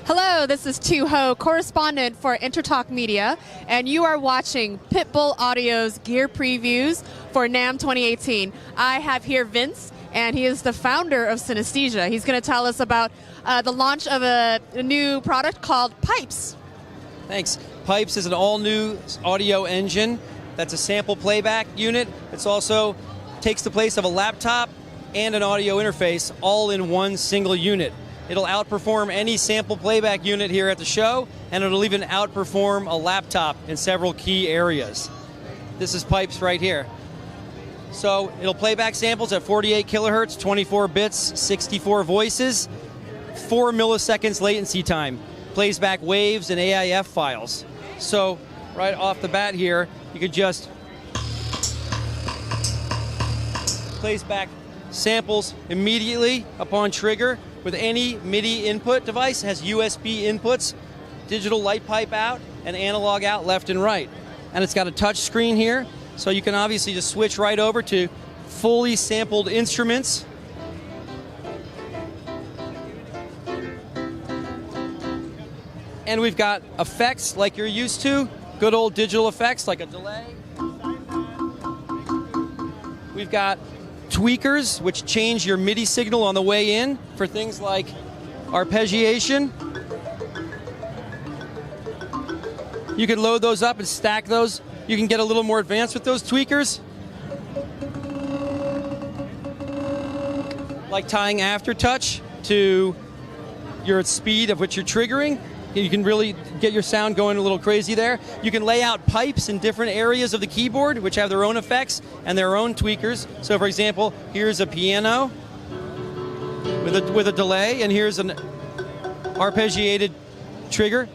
Hello, this is Ho, correspondent for EnterTalk Media, and you are watching Pitbull Audio's Gear Previews for NAMM 2018. I have here Vince, and he is the founder of Synesthesia. He's going to tell us about the launch of a new product called Pipes. Thanks. Pipes is an all-new audio engine that's a sample playback unit. It's also takes the place of a laptop and an audio interface all in one single unit. It'll outperform any sample playback unit here at the show, and it'll even outperform a laptop in several key areas. This is Pipes right here. So it'll play back samples at 48 kilohertz, 24 bits, 64 voices, 4 milliseconds latency time. Plays back waves and AIF files. So right off the bat here, you could just plays back samples immediately upon trigger with any MIDI input device. It has USB inputs, digital light pipe out, and analog out left and right. And it's got a touch screen here, so you can obviously just switch right over to fully sampled instruments. And we've got effects like you're used to, good old digital effects like a delay. We've got tweakers, which change your MIDI signal on the way in for things like arpeggiation. You can load those up and stack those. You can get a little more advanced with those tweakers, like tying aftertouch to your speed of which you're triggering. You can really get your sound going a little crazy there. You can lay out pipes in different areas of the keyboard, which have their own effects and their own tweakers. So for example, here's a piano with a delay, and here's an arpeggiated trigger.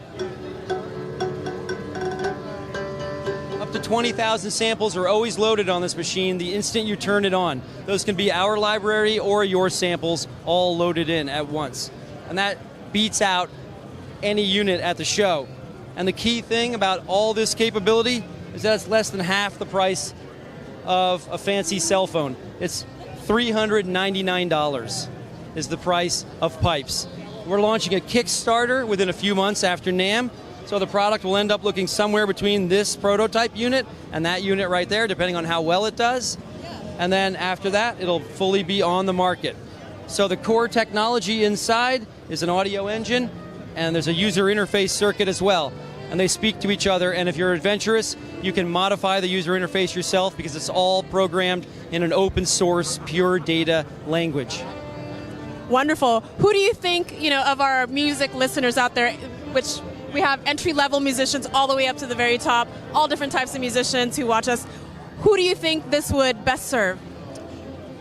Up to 20,000 samples are always loaded on this machine the instant you turn it on. Those can be our library or your samples all loaded in at once. And that beats out any unit at the show. And the key thing about all this capability is that it's less than half the price of a fancy cell phone. It's $399 is the price of Pipes. We're launching a Kickstarter within a few months after NAMM, so the product will end up looking somewhere between this prototype unit and that unit right there, depending on how well it does. And then after that, it'll fully be on the market. So the core technology inside is an audio engine, and there's a user interface circuit as well. And they speak to each other, and if you're adventurous, you can modify the user interface yourself because it's all programmed in an open source, pure data language. Wonderful. Who do you think, of our music listeners out there, which we have entry-level musicians all the way up to the very top, all different types of musicians who watch us, who do you think this would best serve?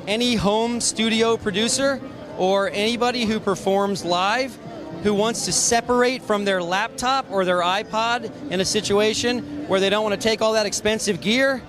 Any home studio producer or anybody who performs live who wants to separate from their laptop or their iPod in a situation where they don't want to take all that expensive gear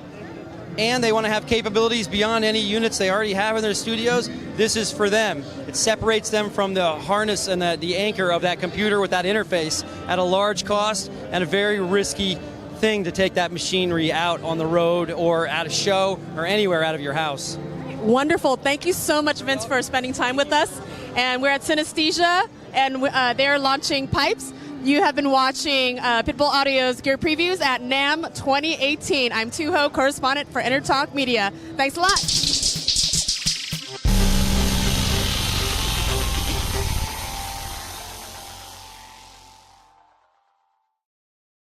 and they want to have capabilities beyond any units they already have in their studios. This is for them. It separates them from the harness and the anchor of that computer with that interface at a large cost and a very risky thing to take that machinery out on the road or at a show or anywhere out of your house. Wonderful. Thank you so much, Vince, for spending time with us. And we're at Synesthesia, and they're launching Pipes. You have been watching Pitbull Audio's Gear Previews at NAMM 2018. I'm Ho, correspondent for EnterTalk Media. Thanks a lot.